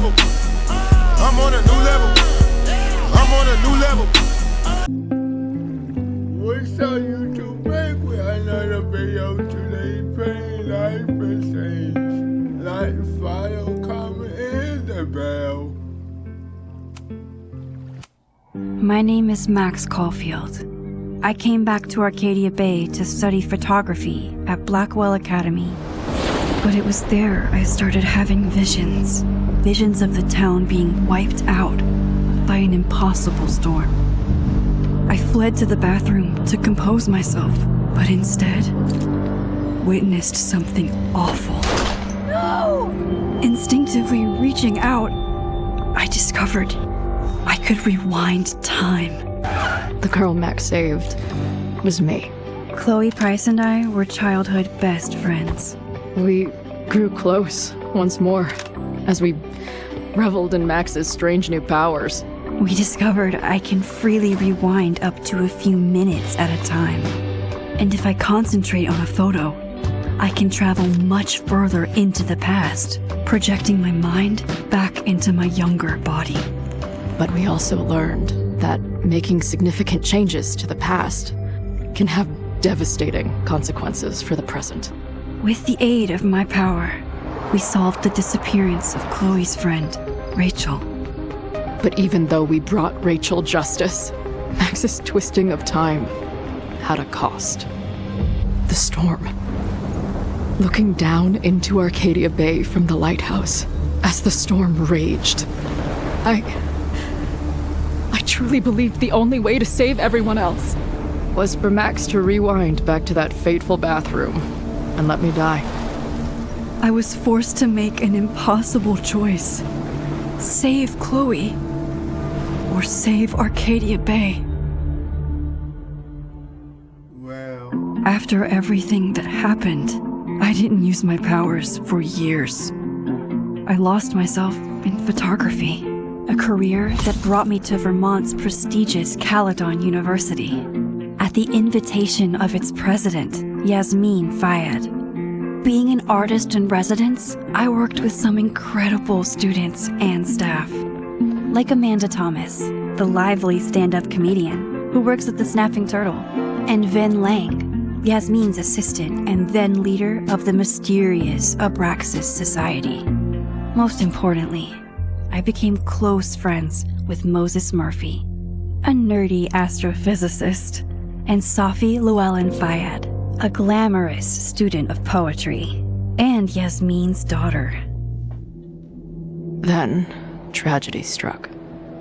level. I'm on a new level. I'm on a new level. What's up, YouTube? Back with another video today. Playing life and change. Like, follow, comment, and the bell. My name is Max Caulfield. I came back to Arcadia Bay to study photography at Blackwell Academy. But it was there I started having visions. Visions of the town being wiped out by an impossible storm. I fled to the bathroom to compose myself, but instead witnessed something awful. No! Instinctively reaching out, I discovered I could rewind time. The girl Max saved was me. Chloe Price and I were childhood best friends. We grew close once more as we reveled in Max's strange new powers. We discovered I can freely rewind up to a few minutes at a time. And if I concentrate on a photo, I can travel much further into the past, projecting my mind back into my younger body. But we also learned that making significant changes to the past can have devastating consequences for the present. With the aid of my power, we solved the disappearance of Chloe's friend, Rachel. But even though we brought Rachel justice, Max's twisting of time had a cost. The storm. Looking down into Arcadia Bay from the lighthouse as the storm raged, I truly believed the only way to save everyone else was for Max to rewind back to that fateful bathroom and let me die. I was forced to make an impossible choice. Save Chloe, or save Arcadia Bay. Well, After everything that happened, I didn't use my powers for years. I lost myself in photography, a career that brought me to Vermont's prestigious Caledon University, at the invitation of its president, Yasmin Fayed. Being an artist in residence, I worked with some incredible students and staff. Like Amanda Thomas, the lively stand-up comedian who works at the Snapping Turtle, and Vin Lang, Yasmin's assistant and then leader of the mysterious Abraxas Society. Most importantly, I became close friends with Moses Murphy, a nerdy astrophysicist, and Safi Llewellyn Fayed, a glamorous student of poetry, and Yasmin's daughter. Then, tragedy struck.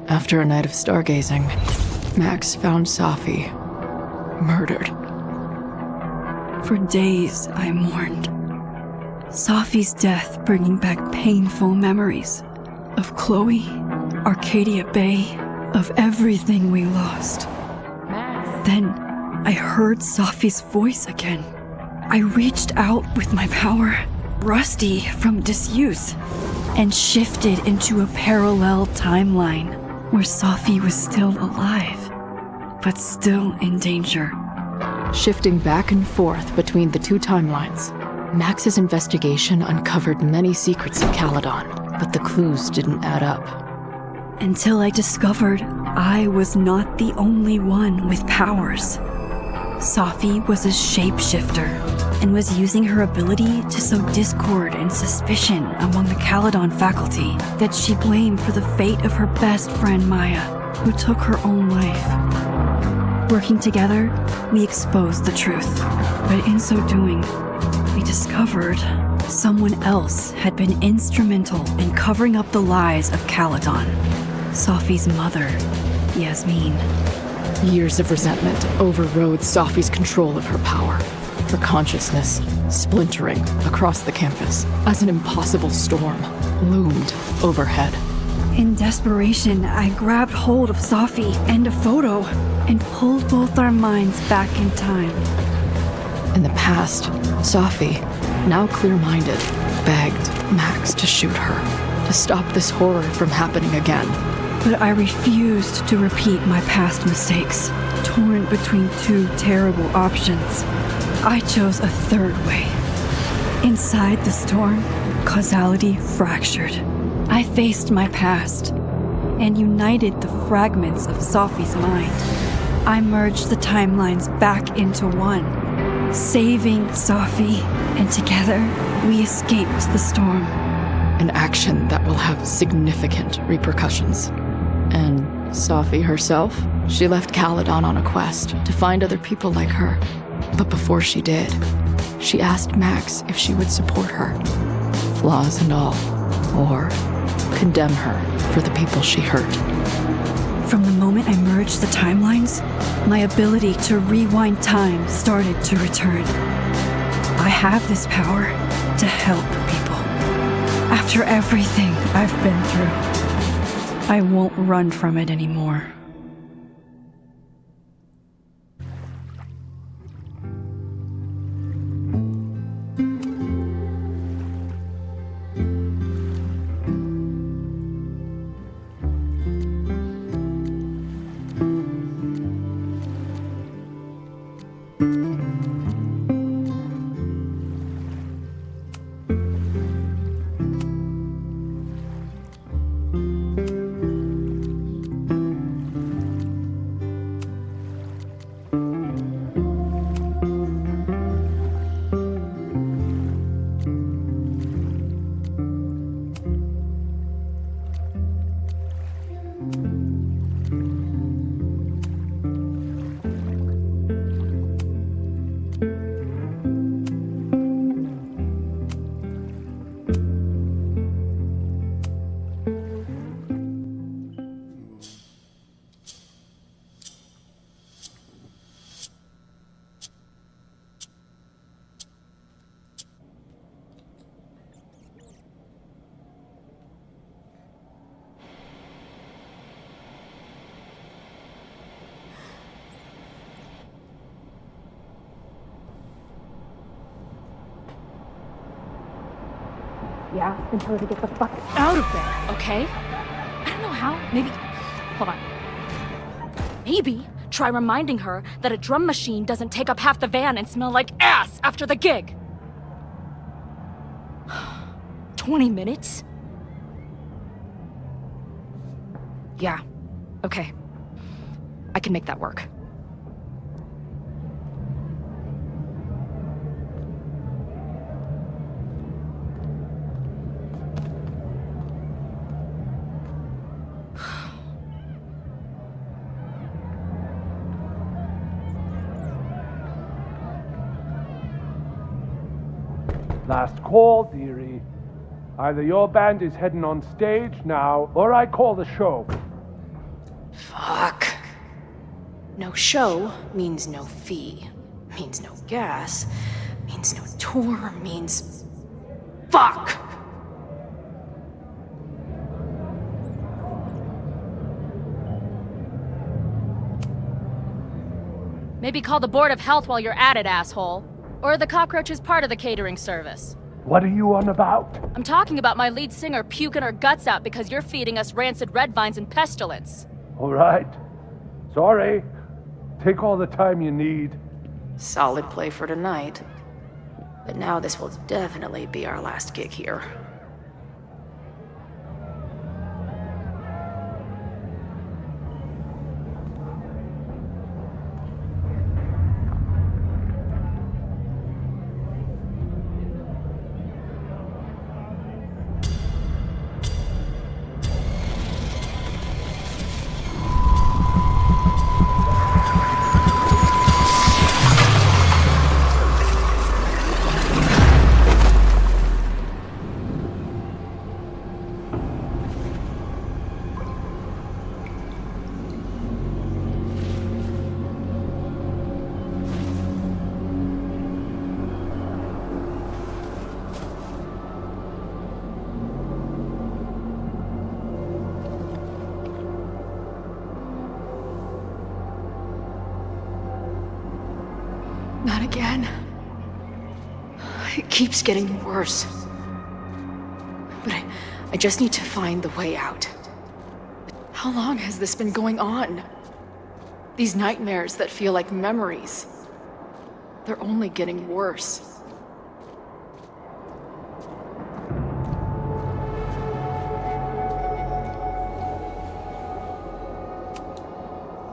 After a night of stargazing, Max found Safi murdered. For days, I mourned. Safi's death bringing back painful memories of Chloe, Arcadia Bay, of everything we lost. Then, I heard Safi's voice again. I reached out with my power, rusty from disuse, and shifted into a parallel timeline where Safi was still alive, but still in danger. Shifting back and forth between the two timelines, Max's investigation uncovered many secrets of Caledon, but the clues didn't add up. Until I discovered I was not the only one with powers. Safi was a shapeshifter and was using her ability to sow discord and suspicion among the Caledon faculty that she blamed for the fate of her best friend Maya, who took her own life. Working together, we exposed the truth, but in so doing, we discovered someone else had been instrumental in covering up the lies of Caledon. Safi's mother, Yasmin. Years of resentment overrode Safi's control of her power, her consciousness splintering across the campus as an impossible storm loomed overhead. In desperation, I grabbed hold of Safi and a photo and pulled both our minds back in time. In the past, Safi, now clear-minded, begged Max to shoot her, to stop this horror from happening again. But I refused to repeat my past mistakes, torn between two terrible options. I chose a third way. Inside the storm, causality fractured. I faced my past and united the fragments of Sophie's mind. I merged the timelines back into one, saving Sophie, and together we escaped the storm. An action that will have significant repercussions. And Sophie herself? She left Caledon on a quest to find other people like her. But before she did, she asked Max if she would support her, flaws and all, or condemn her for the people she hurt. From the moment I merged the timelines, my ability to rewind time started to return. I have this power to help people. After everything I've been through, I won't run from it anymore. Yeah, and tell her to get the fuck out of there, okay? I don't know how. Maybe... Hold on. Maybe try reminding her that a drum machine doesn't take up half the van and smell like ass after the gig. 20 minutes? Yeah. Okay. I can make that work. Last call, dearie. Either your band is heading on stage now, or I call the show. Fuck. No show means no fee. Means no gas. Means no tour. Means... Fuck! Maybe call the Board of Health while you're at it, asshole. Or the cockroach is part of the catering service. What are you on about? I'm talking about my lead singer puking her guts out because you're feeding us rancid red vines and pestilence. All right. Sorry. Take all the time you need. Solid play for tonight. But now this will definitely be our last gig here. Not again. It keeps getting worse. But I just need to find the way out. How long has this been going on? These nightmares that feel like memories. They're only getting worse.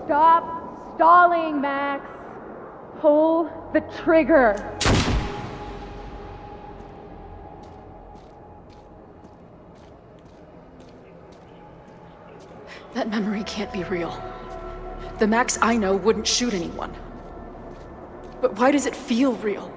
Stop stalling, Max. Pull the trigger. That memory can't be real. The Max I know wouldn't shoot anyone. But why does it feel real?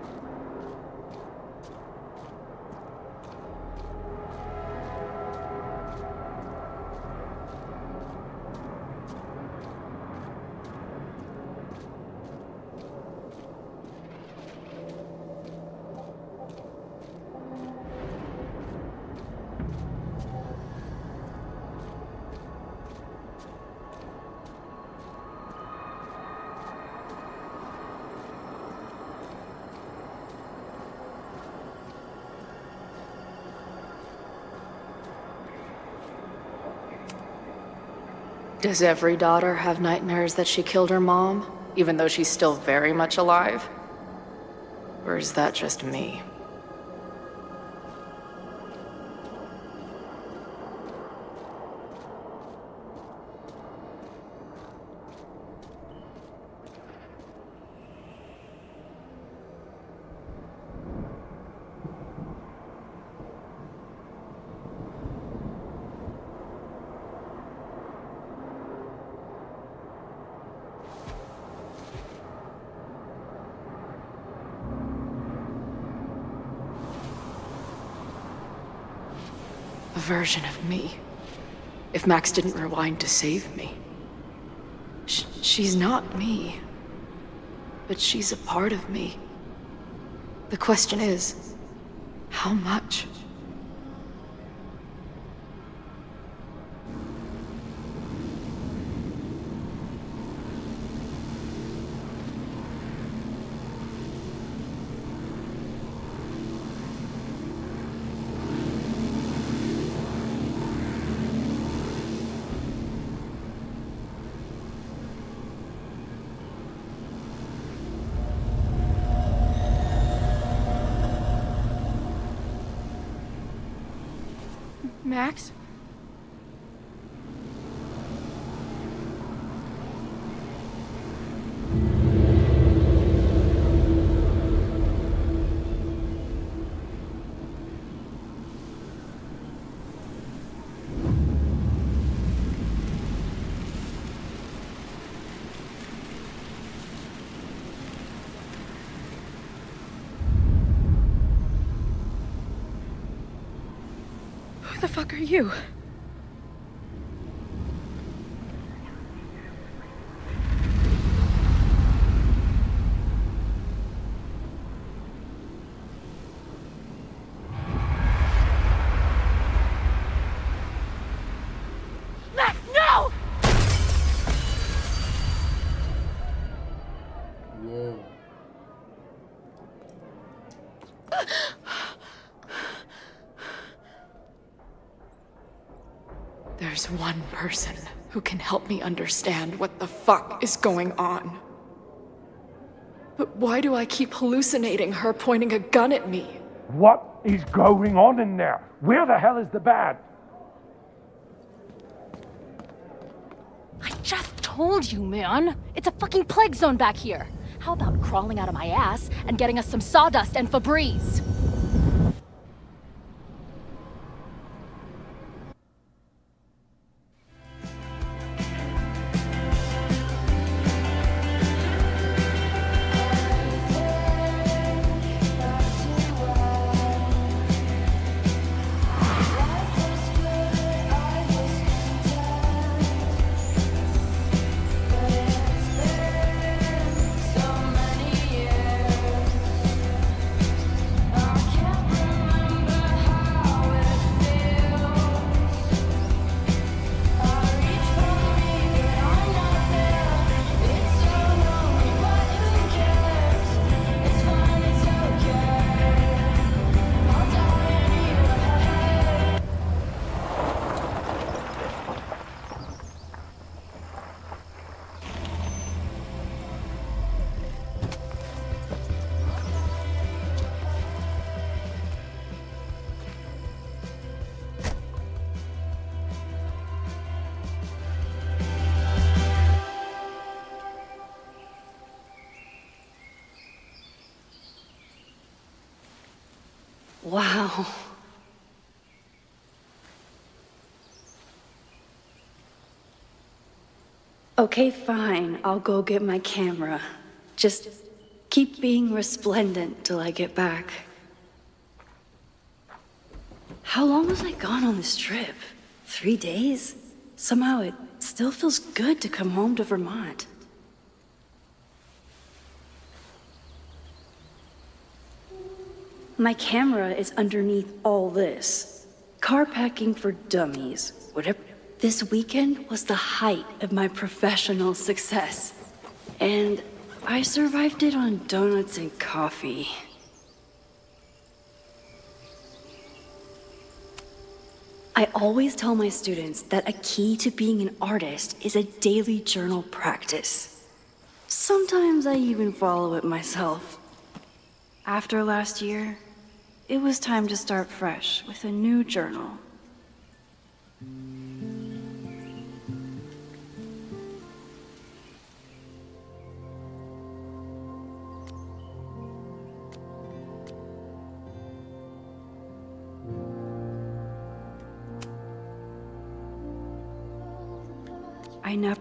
Does every daughter have nightmares that she killed her mom, even though she's still very much alive? Or is that just me? A version of me. If Max didn't rewind to save me. She's not me. But she's a part of me. The question is, how much? Max? Who the fuck are you? Max, no! Whoa. There's one person who can help me understand what the fuck is going on. But why do I keep hallucinating her pointing a gun at me? What is going on in there? Where the hell is the bad? I just told you, man. It's a fucking plague zone back here. How about crawling out of my ass and getting us some sawdust and Febreze? I Wow. Okay, fine. I'll go get my camera. Just keep being resplendent till I get back. How long was I gone on this trip? 3 days? Somehow it still feels good to come home to Vermont. My camera is underneath all this. Car packing for dummies. Whatever. This weekend was the height of my professional success. And I survived it on donuts and coffee. I always tell my students that a key to being an artist is a daily journal practice. Sometimes I even follow it myself. After last year, it was time to start fresh with a new journal. I never...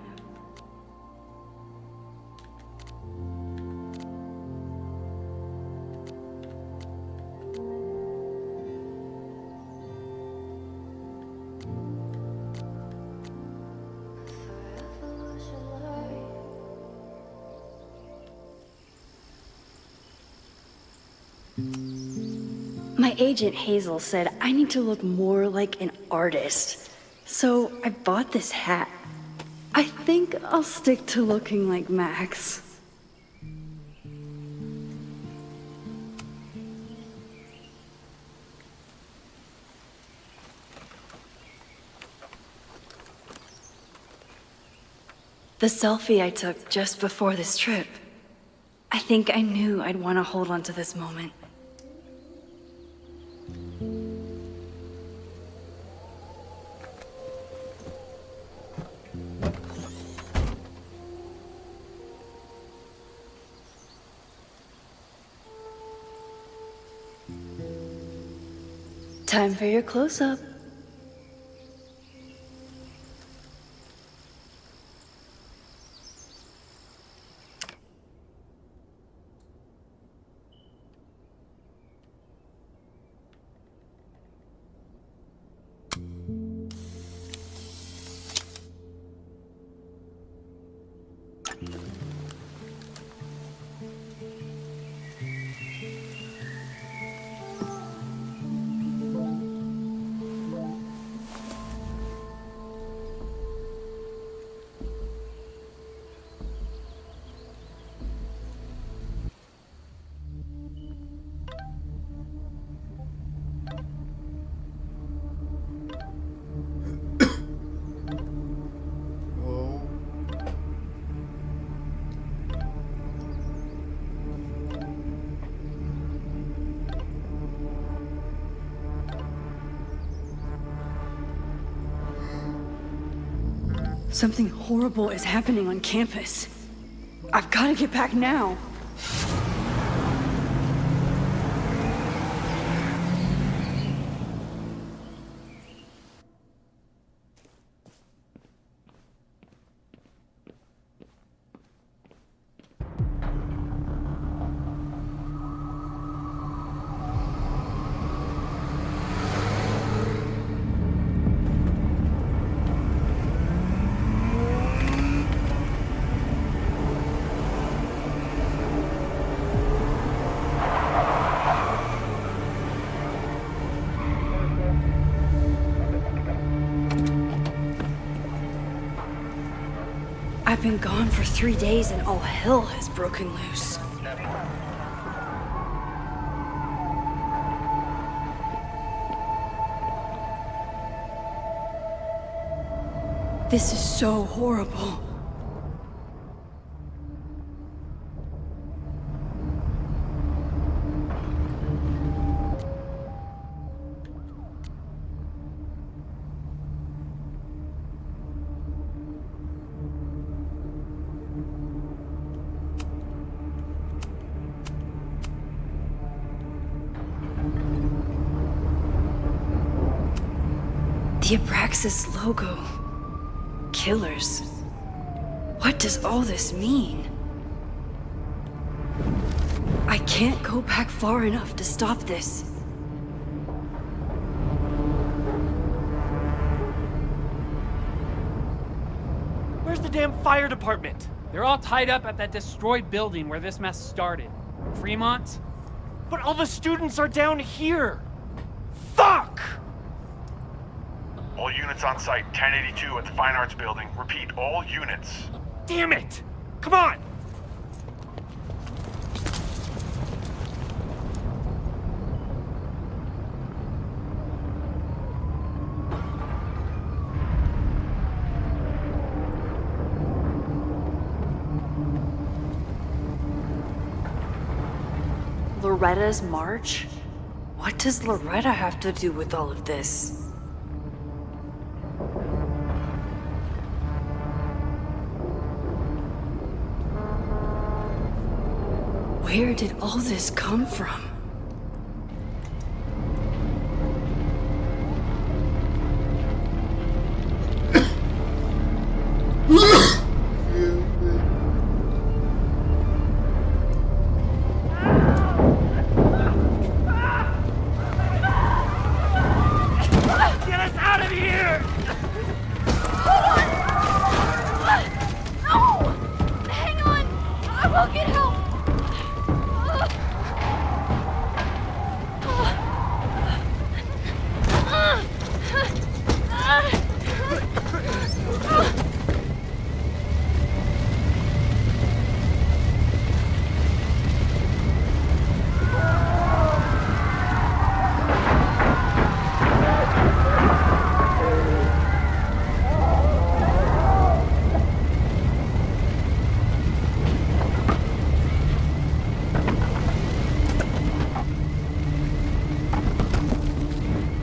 My agent Hazel said I need to look more like an artist. So I bought this hat. I think I'll stick to looking like Max. The selfie I took just before this trip. I think I knew I'd want to hold on to this moment. Time for your close-up. Something horrible is happening on campus. I've got to get back now. I've been gone for 3 days and all hell has broken loose. This is so horrible. The Abraxas logo. Killers. What does all this mean? I can't go back far enough to stop this. Where's the damn fire department? They're all tied up at that destroyed building where this mess started. Fremont? But all the students are down here! Fuck! All units on site, 1082 at the Fine Arts Building. Repeat, all units. Damn it! Come on! Loretta's march? What does Loretta have to do with all of this? Where did all this come from? Get us out of here! No! Hang on! I will get help!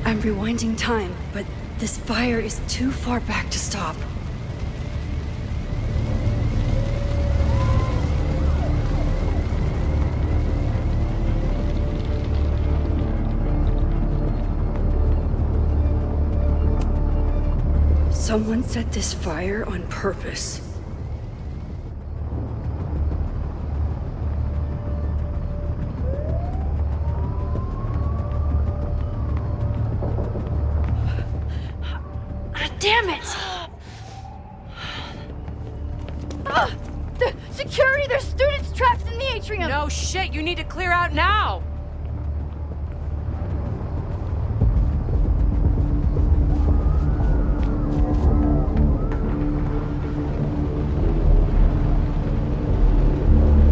I'm rewinding time, but this fire is too far back to stop. Someone set this fire on purpose. Damn it! Security! There's students trapped in the atrium! No shit, you need to clear out now!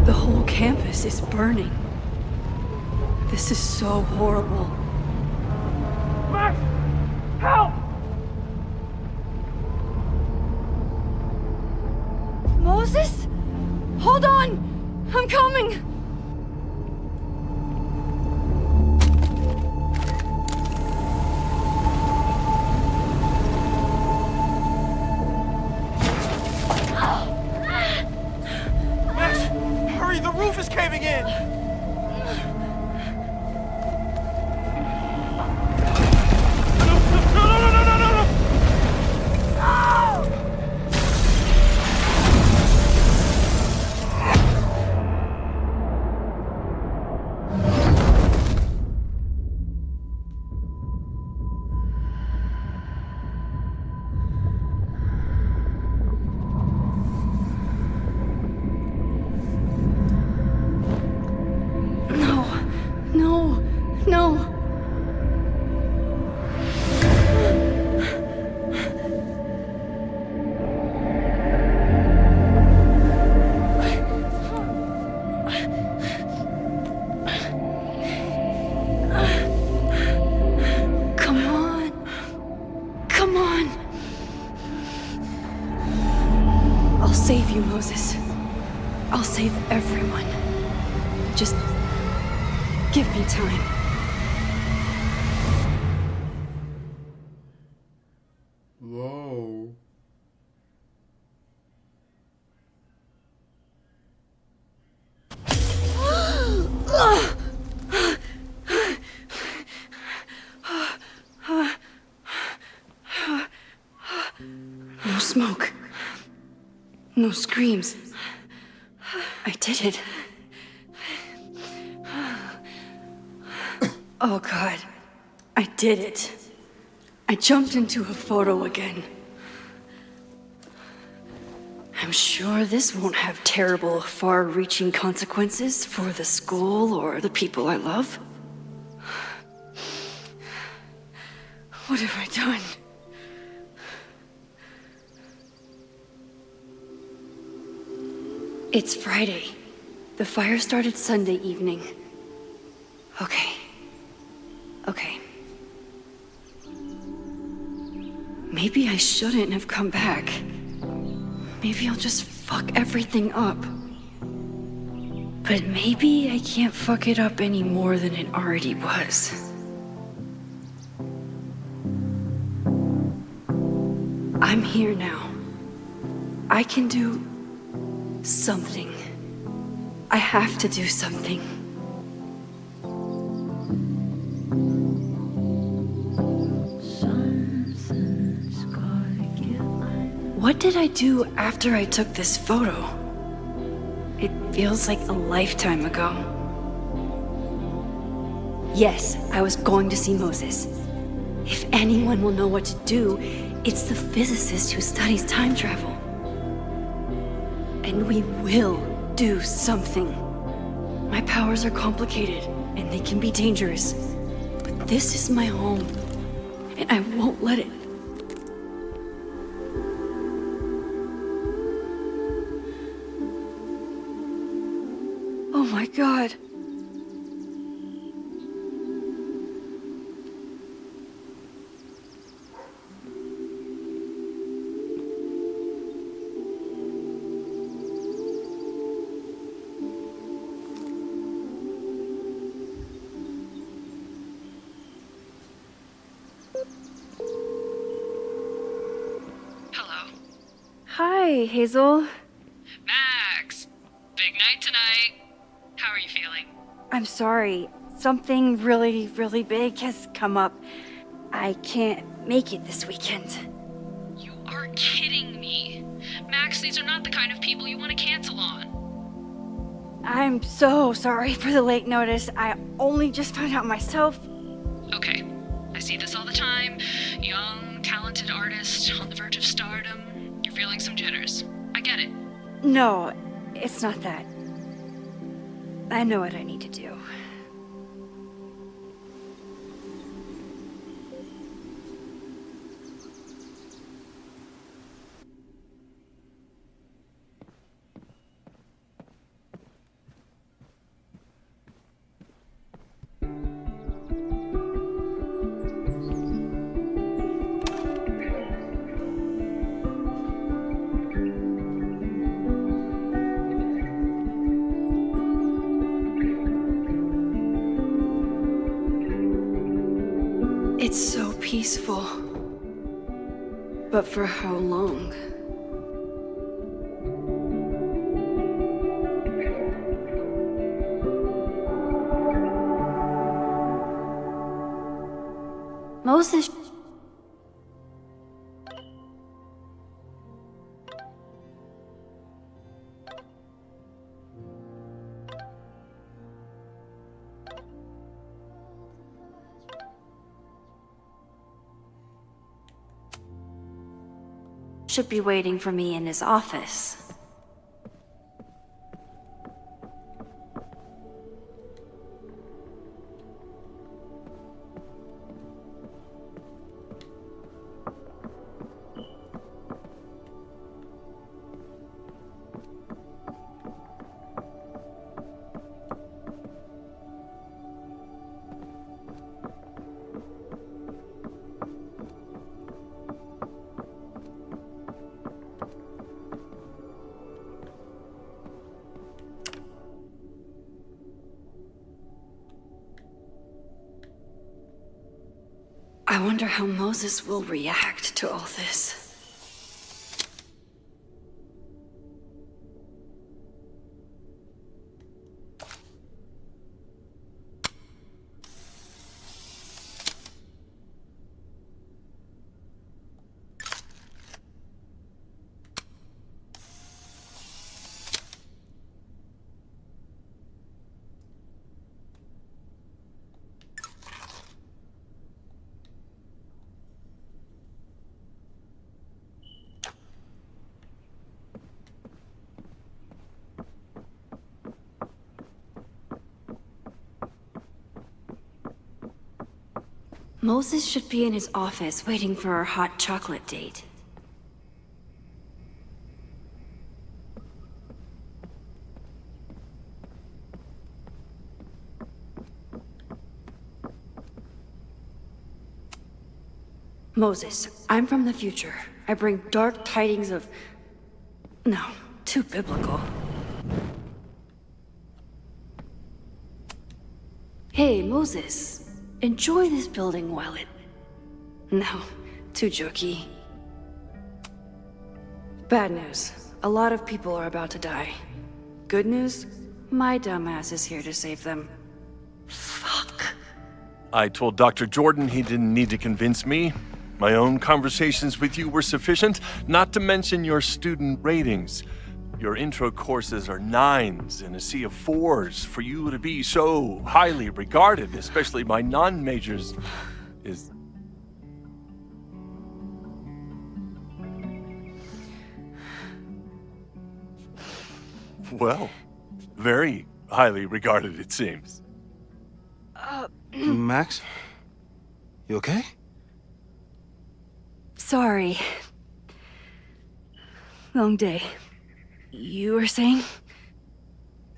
The whole campus is burning. This is so horrible. Max! Help! Moses? Hold on! I'm coming! Max, hurry, the roof is caving in! No! No. Come on. I'll save you, Moses. I'll save everyone. Just give me time. Whoa. No smoke. No screams. I did it. Oh God. I did it. I jumped into a photo again. I'm sure this won't have terrible, far-reaching consequences for the school or the people I love. What have I done? It's Friday. The fire started Sunday evening. Okay. Maybe I shouldn't have come back. Maybe I'll just fuck everything up. But maybe I can't fuck it up any more than it already was. I'm here now. I can do something. I have to do something. What did I do after I took this photo? It feels like a lifetime ago. Yes, I was going to see Moses. If anyone will know what to do, it's the physicist who studies time travel. And we will do something. My powers are complicated, and they can be dangerous. But this is my home, and I won't let it. Oh my God. Hello. Hi, Hazel. Max! Big night tonight. How are you feeling? I'm sorry. Something really, really big has come up. I can't make it this weekend. You are kidding me. Max, these are not the kind of people you want to cancel on. I'm so sorry for the late notice. I only just found out myself. Okay. I see this all the time. Young, talented artist on the verge of stardom. You're feeling some jitters. I get it. No, it's not that. I know what I need to do. It's so peaceful. But for how long? Moses. Should be waiting for me in his office. I wonder how Moses will react to all this. Moses should be in his office waiting for our hot chocolate date. Moses, I'm from the future. I bring dark tidings of... No, too biblical. Hey, Moses. Enjoy this building while it... No, too jokey. Bad news. A lot of people are about to die. Good news? My dumbass is here to save them. Fuck. I told Dr. Jordan he didn't need to convince me. My own conversations with you were sufficient, not to mention your student ratings. Your intro courses are 9s in a sea of 4s. For you to be so highly regarded, especially by non-majors, is... Well, very highly regarded, it seems. Max? You okay? Sorry. Long day. You were saying?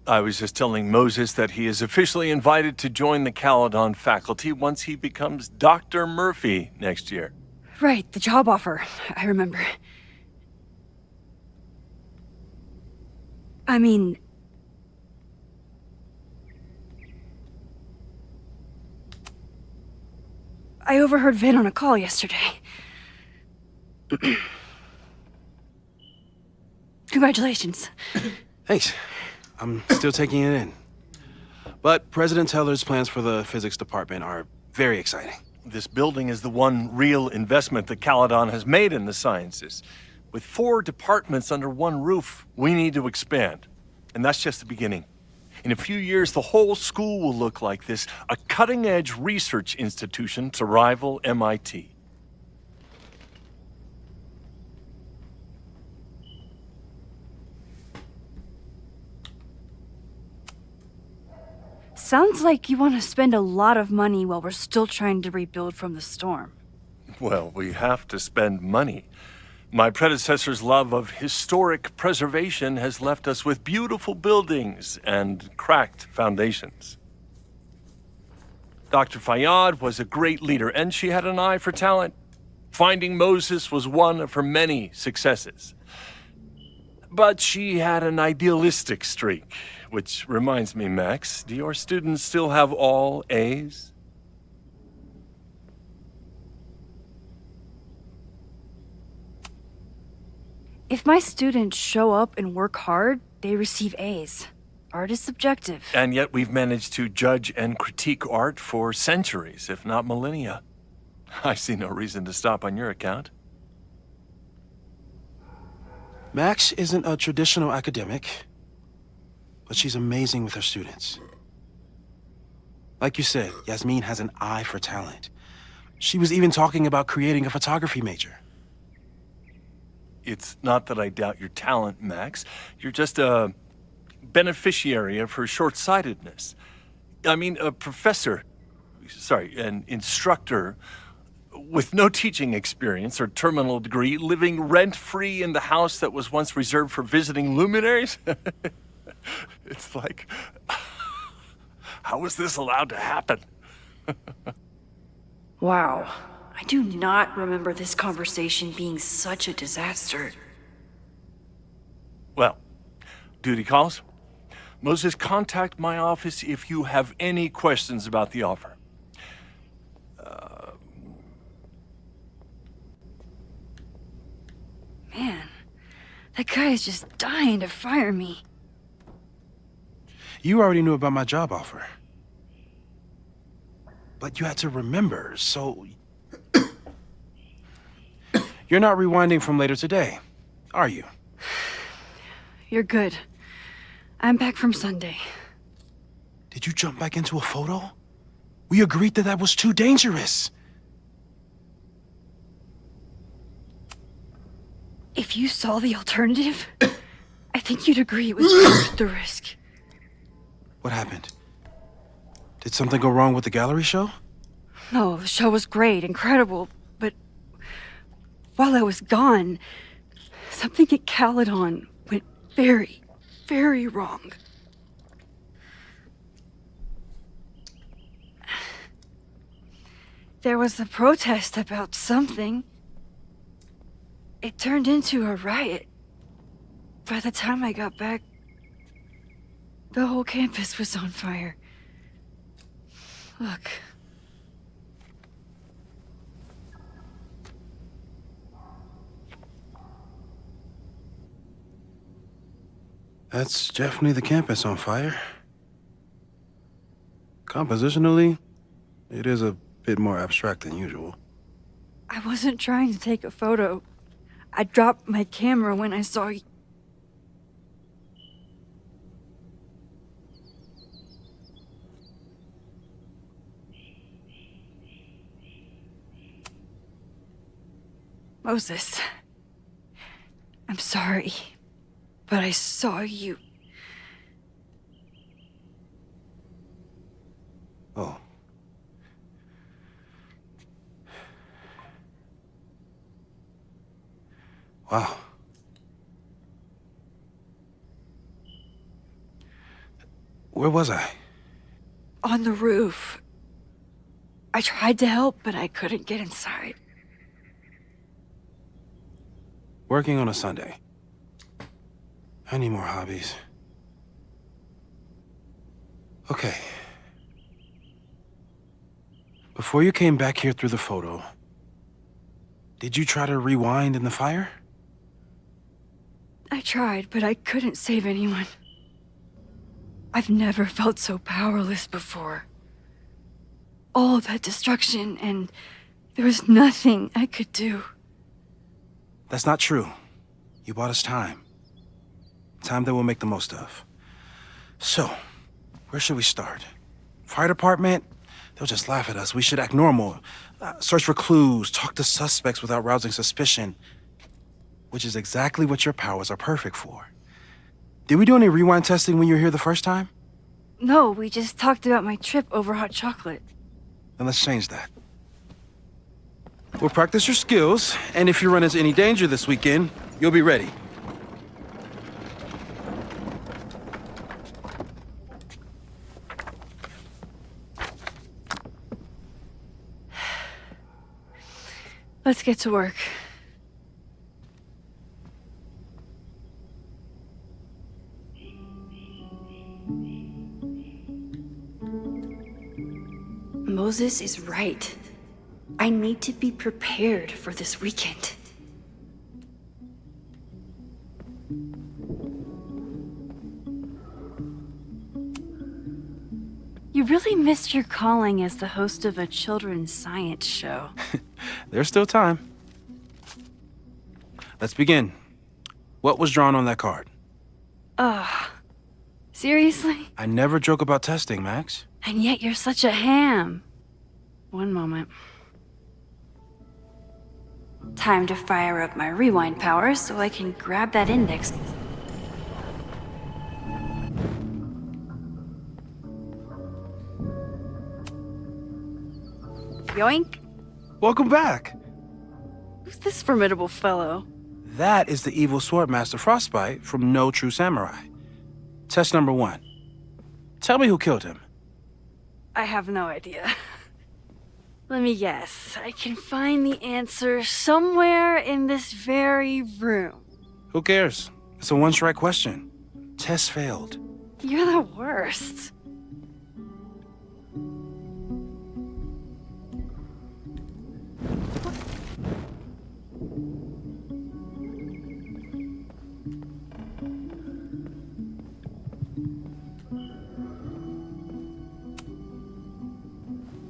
I was just telling Moses that he is officially invited to join the Caledon faculty once he becomes Dr. Murphy next year. Right, the job offer. I remember. I mean... I overheard Vin on a call yesterday. Congratulations. Thanks. I'm still taking it in. But President Teller's plans for the physics department are very exciting. This building is the one real investment that Caledon has made in the sciences. With 4 departments under one roof, we need to expand. And that's just the beginning. In a few years, the whole school will look like this, a cutting-edge research institution to rival MIT. Sounds like you want to spend a lot of money while we're still trying to rebuild from the storm. Well, we have to spend money. My predecessor's love of historic preservation has left us with beautiful buildings and cracked foundations. Dr. Fayyad was a great leader, and she had an eye for talent. Finding Moses was one of her many successes. But she had an idealistic streak, which reminds me, Max, do your students still have all A's? If my students show up and work hard, they receive A's. Art is subjective. And yet we've managed to judge and critique art for centuries, if not millennia. I see no reason to stop on your account. Max isn't a traditional academic, but she's amazing with her students. Like you said, Yasmin has an eye for talent. She was even talking about creating a photography major. It's not that I doubt your talent, Max. You're just a beneficiary of her short-sightedness. I mean, an instructor with no teaching experience or terminal degree, living rent-free in the house that was once reserved for visiting luminaries? It's like, how was this allowed to happen? Wow. I do not remember this conversation being such a disaster. Well, duty calls. Moses, contact my office if you have any questions about the offer. Man, that guy is just dying to fire me. You already knew about my job offer. But you had to remember, so... You're not rewinding from later today, are you? You're good. I'm back from Sunday. Did you jump back into a photo? We agreed that that was too dangerous. If you saw the alternative, I think you'd agree it was worth the risk. What happened? Did something go wrong with the gallery show? No, the show was great, incredible, but while I was gone, something at Caledon went very, very wrong. There was a protest about something. It turned into a riot. By the time I got back, the whole campus was on fire. Look. That's definitely the campus on fire. Compositionally, it is a bit more abstract than usual. I wasn't trying to take a photo. I dropped my camera when I saw you. Moses, I'm sorry, but I saw you. Oh. Wow. Where was I? On the roof. I tried to help, but I couldn't get inside. Working on a Sunday. I need more hobbies. Okay. Before you came back here through the photo, did you try to rewind in the fire? I tried, but I couldn't save anyone. I've never felt so powerless before. All that destruction, and there was nothing I could do. That's not true. You bought us time. Time that we'll make the most of. So, where should we start? Fire department? They'll just laugh at us. We should act normal. Search for clues, talk to suspects without rousing suspicion. Which is exactly what your powers are perfect for. Did we do any rewind testing when you were here the first time? No, we just talked about my trip over hot chocolate. Then let's change that. We'll practice your skills, and if you run into any danger this weekend, you'll be ready. Let's get to work. Moses is right. I need to be prepared for this weekend. You really missed your calling as the host of a children's science show. There's still time. Let's begin. What was drawn on that card? Seriously? I never joke about testing, Max. And yet you're such a ham. One moment. Time to fire up my rewind powers so I can grab that index. Yoink. Welcome back. Who's this formidable fellow? That is the evil Swordmaster Frostbite from No True Samurai. Test number 1. Tell me who killed him. I have no idea. Let me guess. I can find the answer somewhere in this very room. Who cares? It's a one-strike question. Test failed. You're the worst.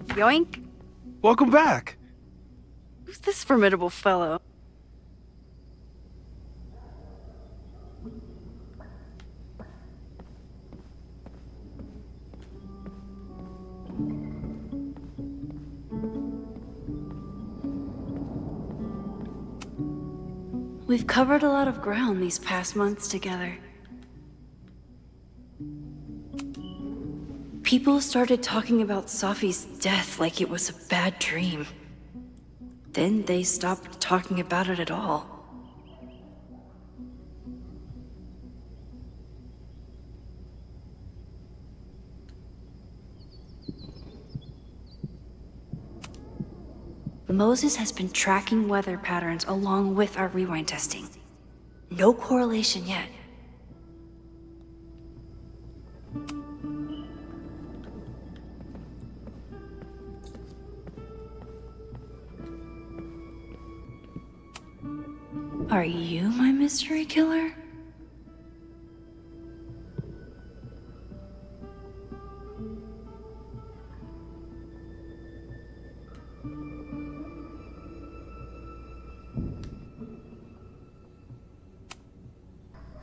Yoink. Welcome back. Who's this formidable fellow? We've covered a lot of ground these past months together. People started talking about Safi's death like it was a bad dream. Then they stopped talking about it at all. Moses has been tracking weather patterns along with our rewind testing. No correlation yet. Are you my mystery killer?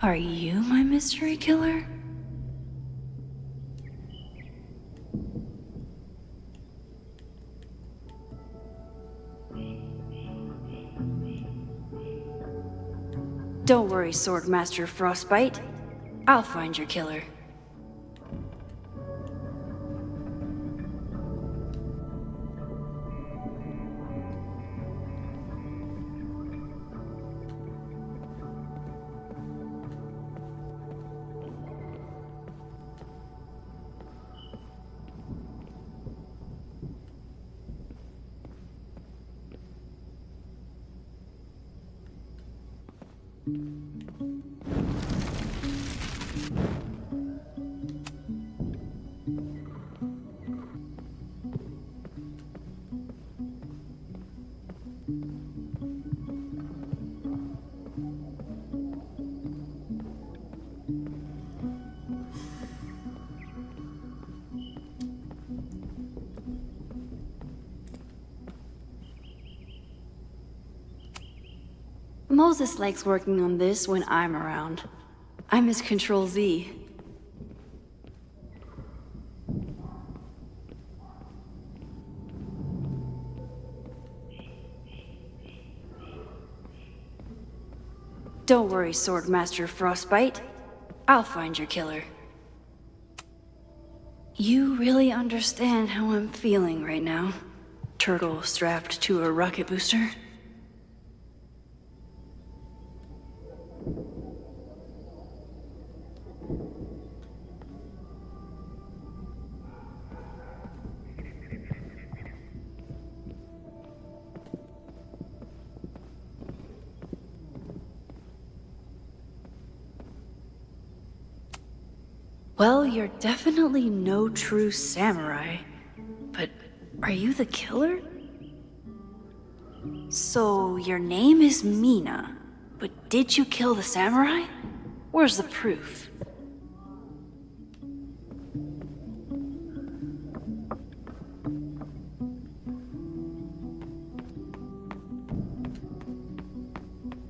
Are you my mystery killer? Don't worry, Swordmaster Frostbite. I'll find your killer. Moses likes working on this when I'm around. I'm his Control-Z. Don't worry, Swordmaster Frostbite. I'll find your killer. You really understand how I'm feeling right now? Turtle strapped to a rocket booster? Well, you're definitely no true samurai. But are you the killer? So, your name is Mina, but did you kill the samurai? Where's the proof?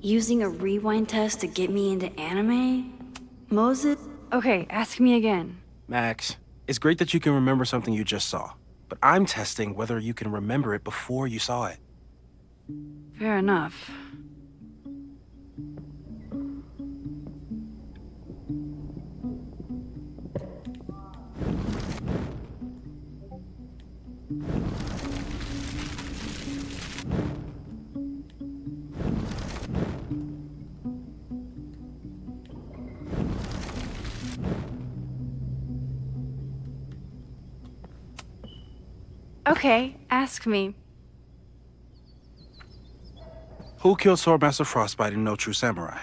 Using a rewind test to get me into anime? Moses? Okay, ask me again. Max, it's great that you can remember something you just saw, but I'm testing whether you can remember it before you saw it. Fair enough. Okay, ask me. Who killed Swordmaster Frostbite in No True Samurai?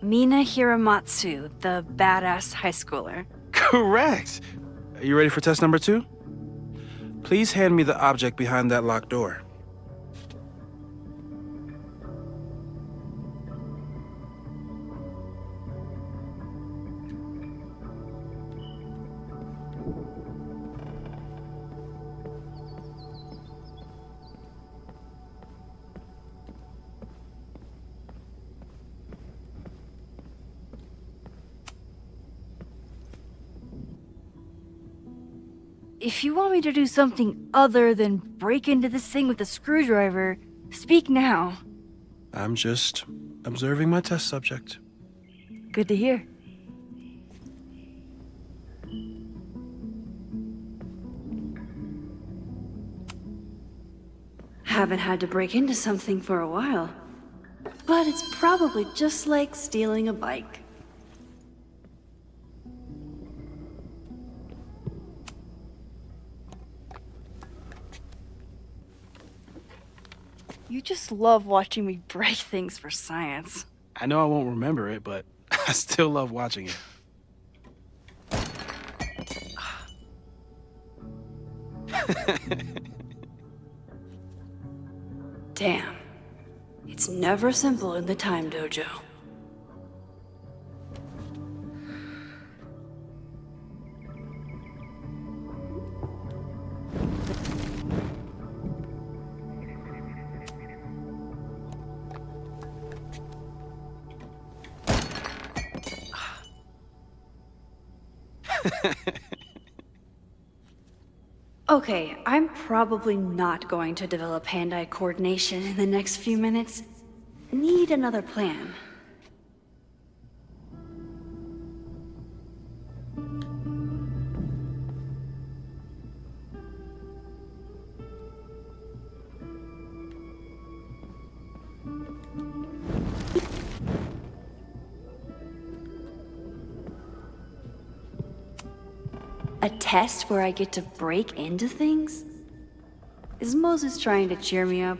Mina Hiramatsu, the badass high schooler. Correct! Are you ready for test number 2? Please hand me the object behind that locked door. If you want me to do something other than break into this thing with a screwdriver, speak now. I'm just observing my test subject. Good to hear. haven't had to break into something for a while. But it's probably just like stealing a bike. You just love watching me break things for science. I know I won't remember it, but I still love watching it. Damn. It's never simple in the time dojo. Okay, I'm probably not going to develop hand-eye coordination in the next few minutes. Need another plan. A test where I get to break into things? Is Moses trying to cheer me up?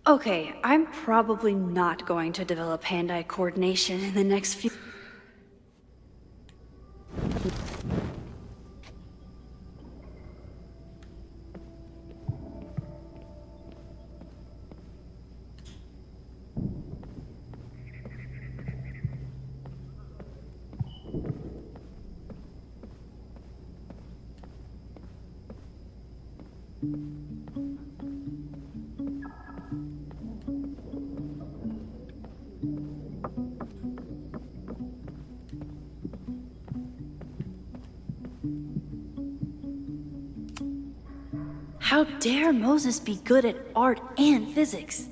Okay, I'm probably not going to develop hand-eye coordination in the next few... How dare Moses be good at art and physics?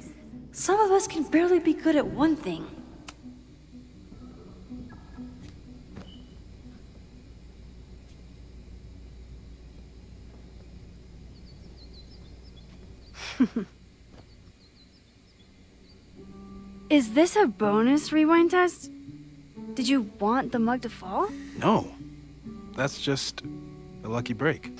Some of us can barely be good at one thing. Is this a bonus rewind test? Did you want the mug to fall? No. That's just a lucky break.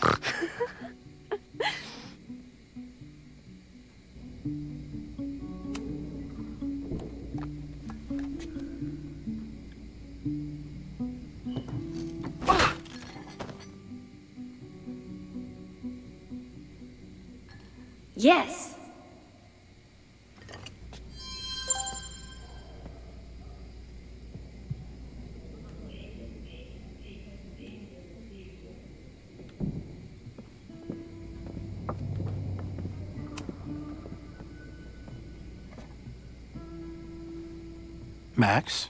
Yes. Max,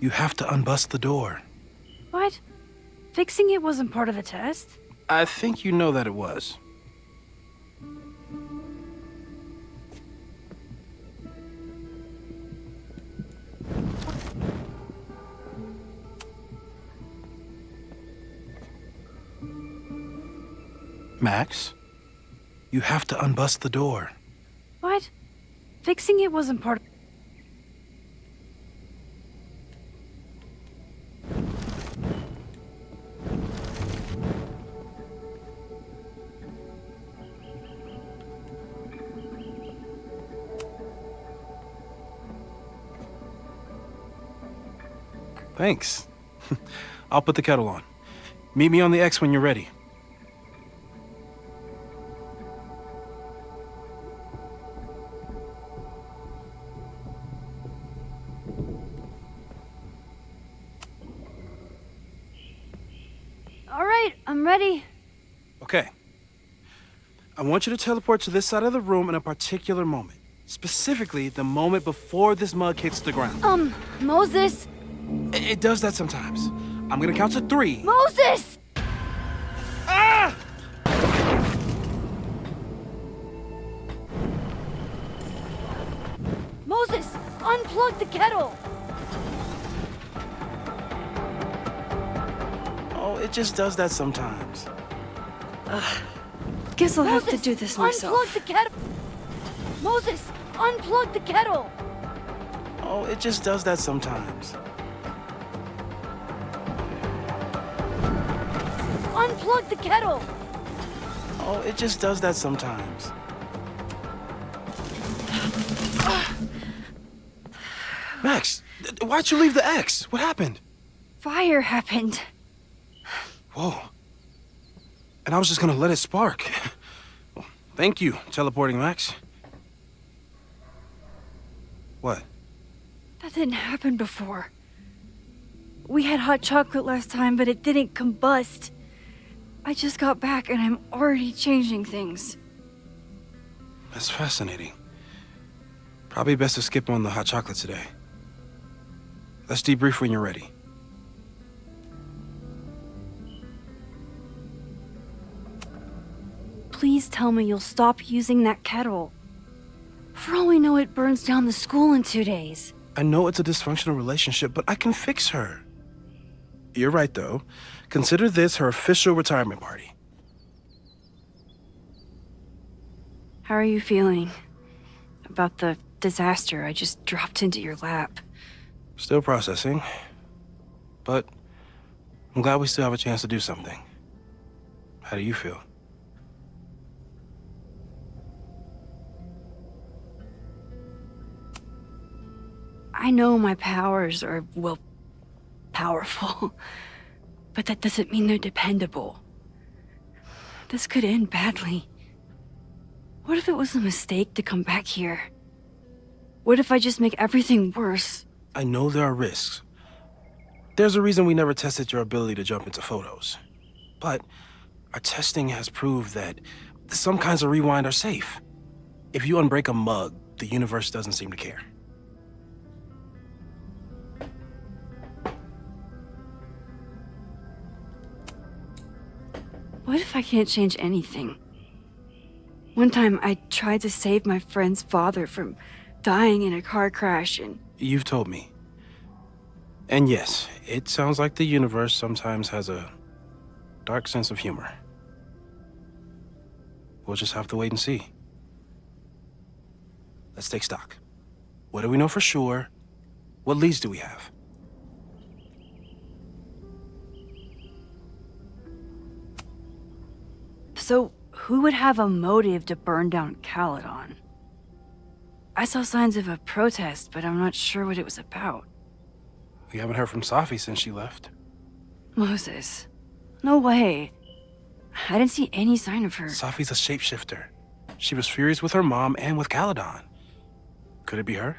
you have to unbust the door. What? Fixing it wasn't part of the test? I think you know that it was. Max, you have to unbust the door. What? Fixing it wasn't part of... Thanks. I'll put the kettle on. Meet me on the X when you're ready. All right, I'm ready. Okay. I want you to teleport to this side of the room in a particular moment. Specifically, the moment before this mug hits the ground. Moses! It does that sometimes. I'm gonna count to 3. Moses! Ah! Moses! Unplug the kettle! Oh, it just does that sometimes. Guess I'll have to do this myself. Unplug the kettle! Moses! Unplug the kettle! Oh, it just does that sometimes. Unplug the kettle! Oh, it just does that sometimes. Max, why'd you leave the X? What happened? Fire happened. Whoa. And I was just gonna let it spark. Well, thank you, teleporting Max. What? That didn't happen before. We had hot chocolate last time, but it didn't combust. I just got back and I'm already changing things. That's fascinating. Probably best to skip on the hot chocolate today. Let's debrief when you're ready. Please tell me you'll stop using that kettle. For all we know, it burns down the school in 2 days. I know it's a dysfunctional relationship, but I can fix her. You're right, though. Consider this her official retirement party. How are you feeling about the disaster I just dropped into your lap? Still processing, but I'm glad we still have a chance to do something. How do you feel? I know my powers are, well, powerful, but that doesn't mean they're dependable. This could end badly. What if it was a mistake to come back here? What if I just make everything worse? I know there are risks. There's a reason we never tested your ability to jump into photos. But our testing has proved that some kinds of rewind are safe. If you unbreak a mug, the universe doesn't seem to care. What if I can't change anything? One time I tried to save my friend's father from dying in a car crash and... You've told me. And yes, it sounds like the universe sometimes has a dark sense of humor. We'll just have to wait and see. Let's take stock. What do we know for sure? What leads do we have? So, who would have a motive to burn down Caledon? I saw signs of a protest, but I'm not sure what it was about. We haven't heard from Safi since she left. Moses. No way. I didn't see any sign of her. Safi's a shapeshifter. She was furious with her mom and with Caledon. Could it be her?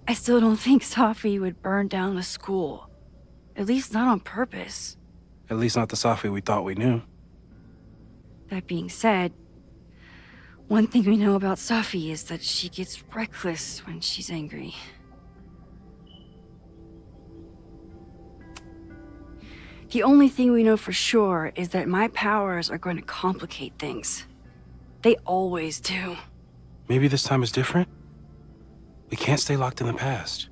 I still don't think Safi would burn down a school. At least not on purpose. At least not the Safi we thought we knew. That being said, one thing we know about Safi is that she gets reckless when she's angry. The only thing we know for sure is that my powers are going to complicate things. They always do. Maybe this time is different? We can't stay locked in the past.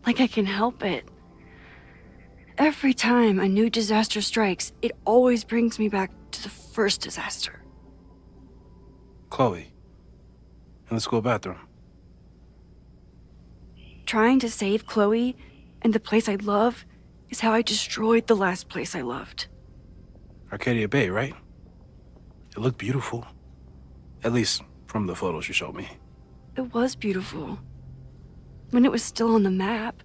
Like I can help it. Every time a new disaster strikes, it always brings me back to the first disaster. Chloe, in the school bathroom. Trying to save Chloe and the place I love is how I destroyed the last place I loved. Arcadia Bay, right? It looked beautiful. At least from the photos you showed me. It was beautiful. When it was still on the map.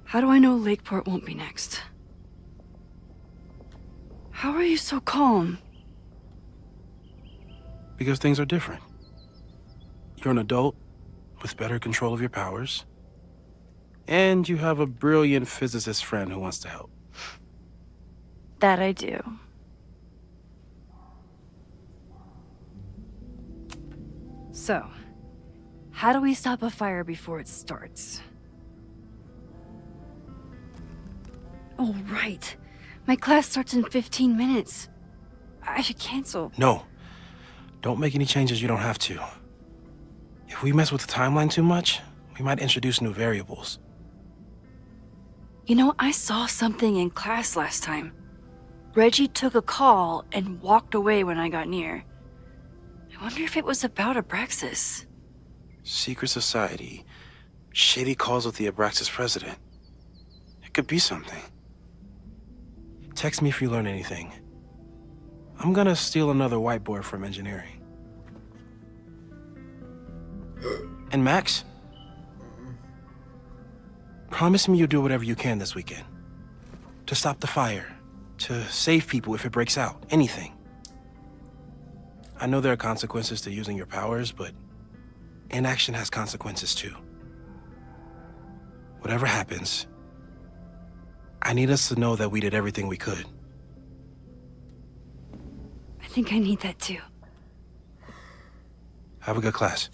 How do I know Lakeport won't be next? How are you so calm? Because things are different. You're an adult, with better control of your powers. And you have a brilliant physicist friend who wants to help. That I do. So, how do we stop a fire before it starts? Oh, right. My class starts in 15 minutes. I should cancel. No. Don't make any changes you don't have to. If we mess with the timeline too much, we might introduce new variables. You know, I saw something in class last time. Reggie took a call and walked away when I got near. I wonder if it was about Abraxas. Secret society. Shady calls with the Abraxas president. It could be something. Text me if you learn anything. I'm gonna steal another whiteboard from engineering. And Max? Promise me you'll do whatever you can this weekend. To stop the fire. To save people if it breaks out. Anything. I know there are consequences to using your powers, but inaction has consequences too. Whatever happens, I need us to know that we did everything we could. I think I need that too. Have a good class.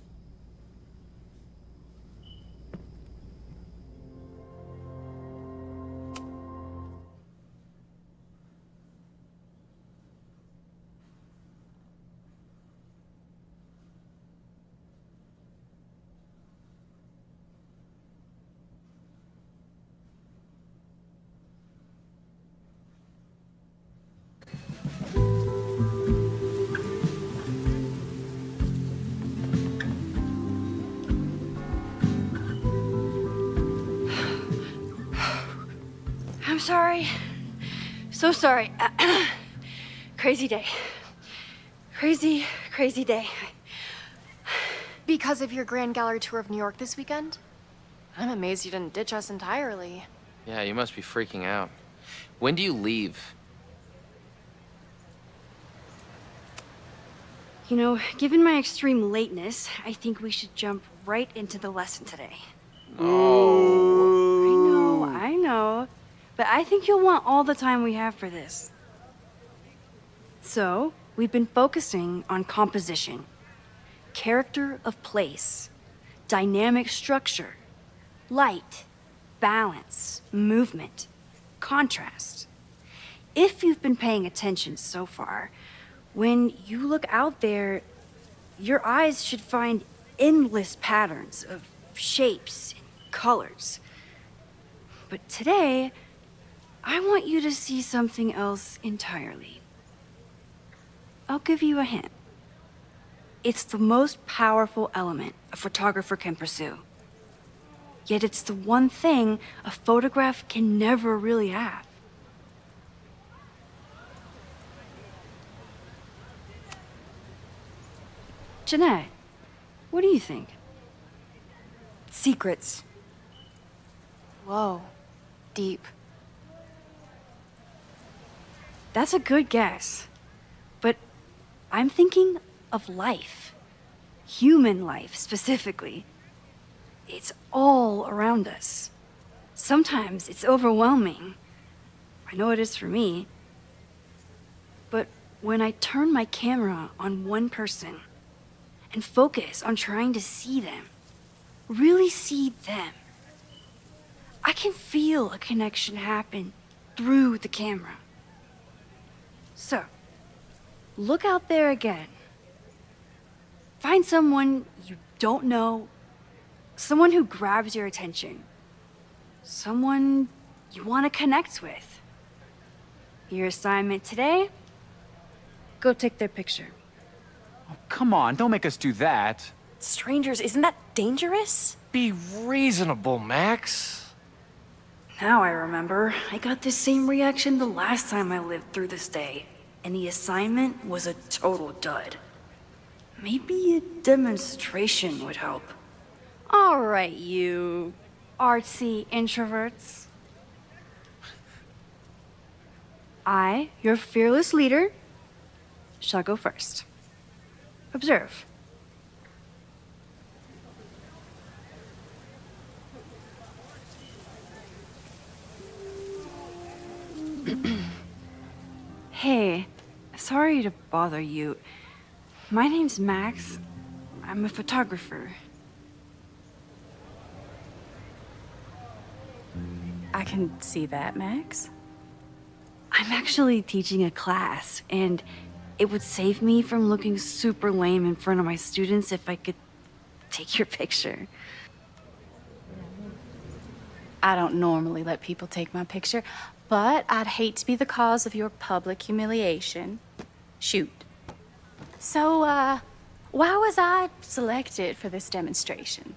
I'm sorry. So sorry. Crazy day. Crazy day. Because of your Grand Gallery tour of New York this weekend? I'm amazed you didn't ditch us entirely. Yeah, you must be freaking out. When do you leave? You know, given my extreme lateness, I think we should jump right into the lesson today. Oh. I know. But I think you'll want all the time we have for this. So, we've been focusing on composition, character of place, dynamic structure, light, balance, movement, contrast. If you've been paying attention so far, when you look out there, your eyes should find endless patterns of shapes and colors. But today, I want you to see something else entirely. I'll give you a hint. It's the most powerful element a photographer can pursue. Yet it's the one thing a photograph can never really have. Jeanette, what do you think? Secrets. Whoa. Deep. That's a good guess. But I'm thinking of life. Human life, specifically. It's all around us. Sometimes it's overwhelming. I know it is for me. But when I turn my camera on one person and focus on trying to see them, really see them, I can feel a connection happen through the camera. So, look out there again. Find someone you don't know, someone who grabs your attention, someone you want to connect with. Your assignment today? Go take their picture. Oh, come on, don't make us do that. Strangers, isn't that dangerous? Be reasonable, Max. Now I remember. I got the same reaction the last time I lived through this day, and the assignment was a total dud. Maybe a demonstration would help. All right, you artsy introverts. I, your fearless leader, shall go first. Observe. Hey, sorry to bother you. My name's Max. I'm a photographer. I can see that, Max. I'm actually teaching a class, and it would save me from looking super lame in front of my students if I could take your picture. I don't normally let people take my picture, but I'd hate to be the cause of your public humiliation. Shoot. So, why was I selected for this demonstration?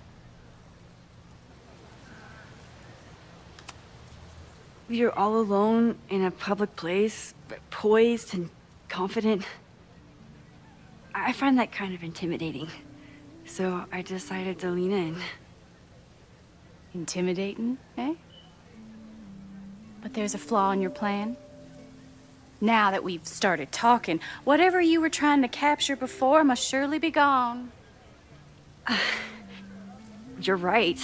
You're all alone in a public place, poised and confident. I find that kind of intimidating. So I decided to lean in. Intimidating, eh? But there's a flaw in your plan. Now that we've started talking, whatever you were trying to capture before must surely be gone. You're right.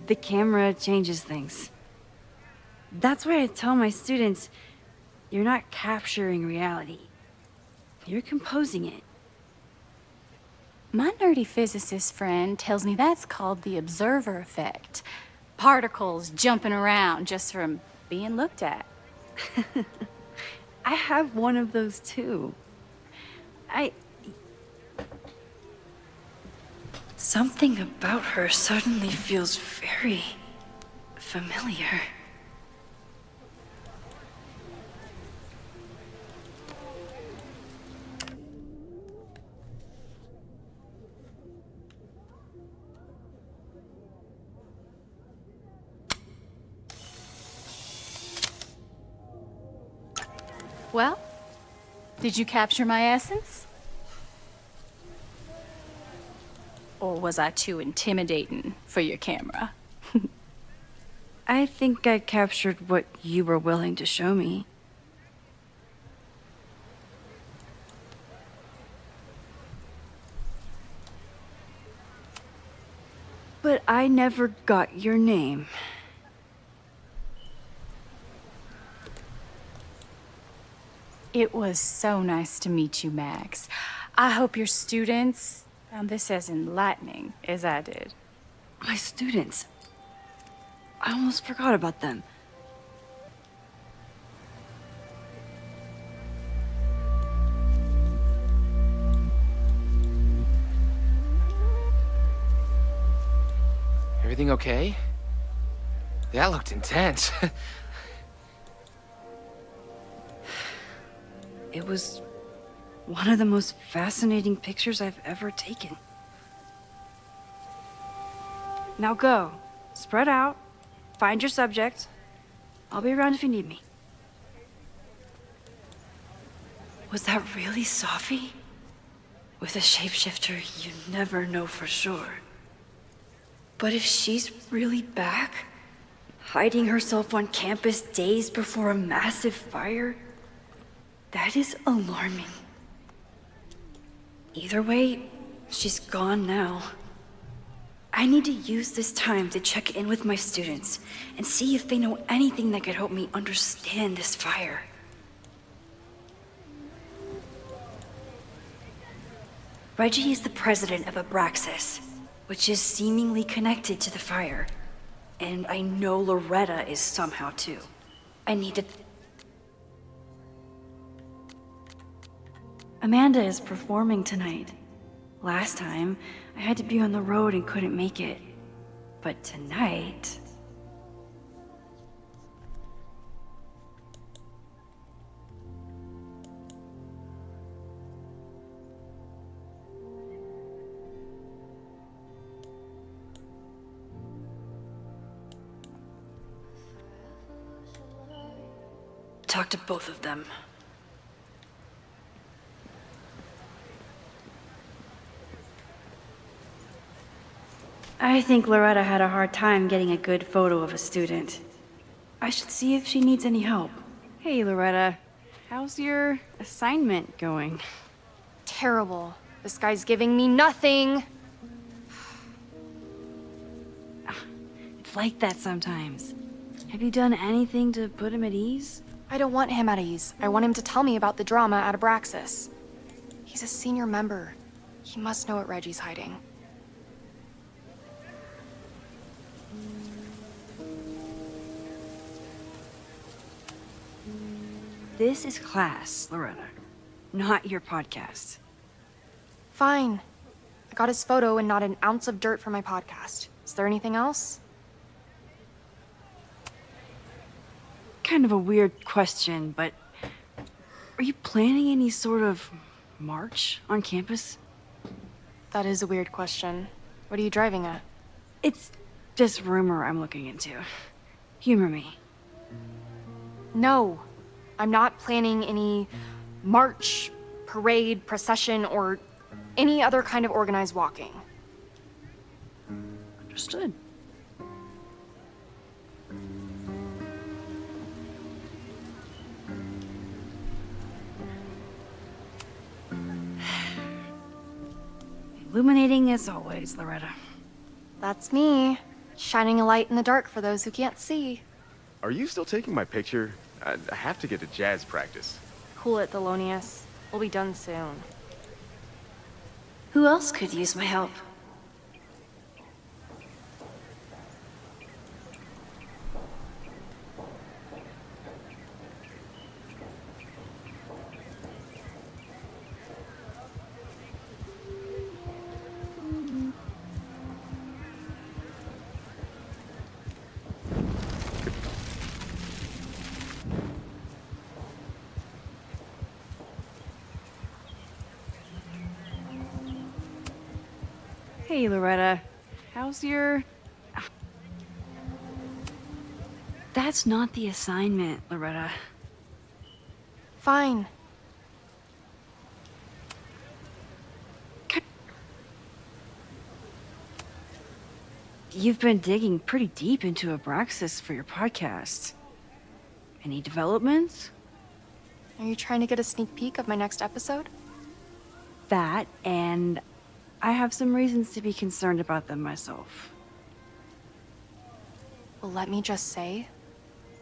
The camera changes things. That's why I tell my students, you're not capturing reality. You're composing it. My nerdy physicist friend tells me that's called the observer effect. Particles jumping around just from being looked at. I have one of those too. Something about her suddenly feels very familiar. Well, did you capture my essence? Or was I too intimidating for your camera? I think I captured what you were willing to show me. But I never got your name. It was so nice to meet you, Max. I hope your students found this as enlightening as I did. My students? I almost forgot about them. Everything okay? That looked intense. It was one of the most fascinating pictures I've ever taken. Now go. Spread out. Find your subject. I'll be around if you need me. Was that really Sophie? With a shapeshifter, you never know for sure. But if she's really back, hiding herself on campus days before a massive fire, that is alarming. Either way, she's gone now. I need to use this time to check in with my students and see if they know anything that could help me understand this fire. Reggie is the president of Abraxas, which is seemingly connected to the fire. And I know Loretta is somehow too. I need to... Amanda is performing tonight. Last time, I had to be on the road and couldn't make it. But tonight... Talk to both of them. I think Loretta had a hard time getting a good photo of a student. I should see if she needs any help. Hey, Loretta. How's your assignment going? Terrible. This guy's giving me nothing. It's like that sometimes. Have you done anything to put him at ease? I don't want him at ease. I want him to tell me about the drama at Abraxas. He's a senior member. He must know what Reggie's hiding. This is class, Loretta, not your podcast. Fine. I got his photo and not an ounce of dirt for my podcast. Is there anything else? Kind of a weird question, but are you planning any sort of march on campus? That is a weird question. What are you driving at? It's just rumor I'm looking into. Humor me. No. I'm not planning any march, parade, procession, or any other kind of organized walking. Understood. Illuminating as always, Loretta. That's me, shining a light in the dark for those who can't see. Are you still taking my picture? I have to get to jazz practice. Cool it, Thelonious. We'll be done soon. Who else could use my help? Hey, Loretta. How's your... That's not the assignment, Loretta. Fine. You've been digging pretty deep into Abraxas for your podcast. Any developments? Are you trying to get a sneak peek of my next episode? That, and I have some reasons to be concerned about them myself. Well, let me just say,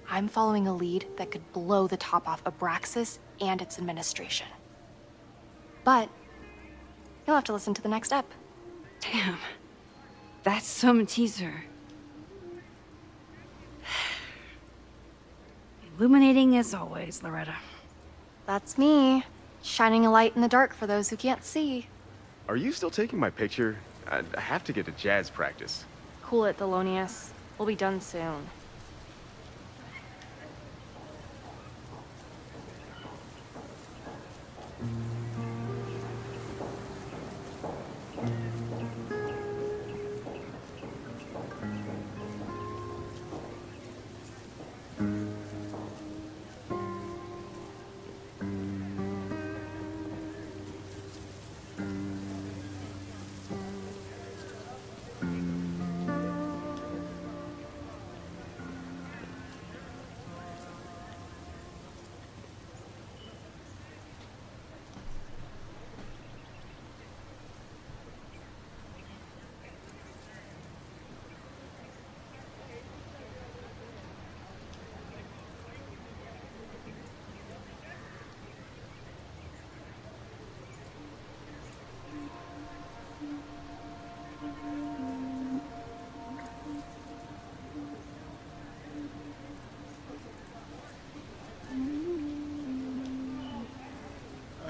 I'm following a lead that could blow the top off Abraxas and its administration. But you'll have to listen to the next ep. Damn. That's some teaser. Illuminating as always, Loretta. That's me, shining a light in the dark for those who can't see. Are you still taking my picture? I have to get to jazz practice. Cool it, Thelonious. We'll be done soon.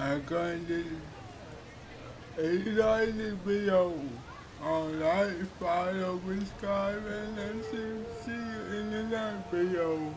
I'm going to enjoy this video on like, follow, subscribe, and let's see you in the next video.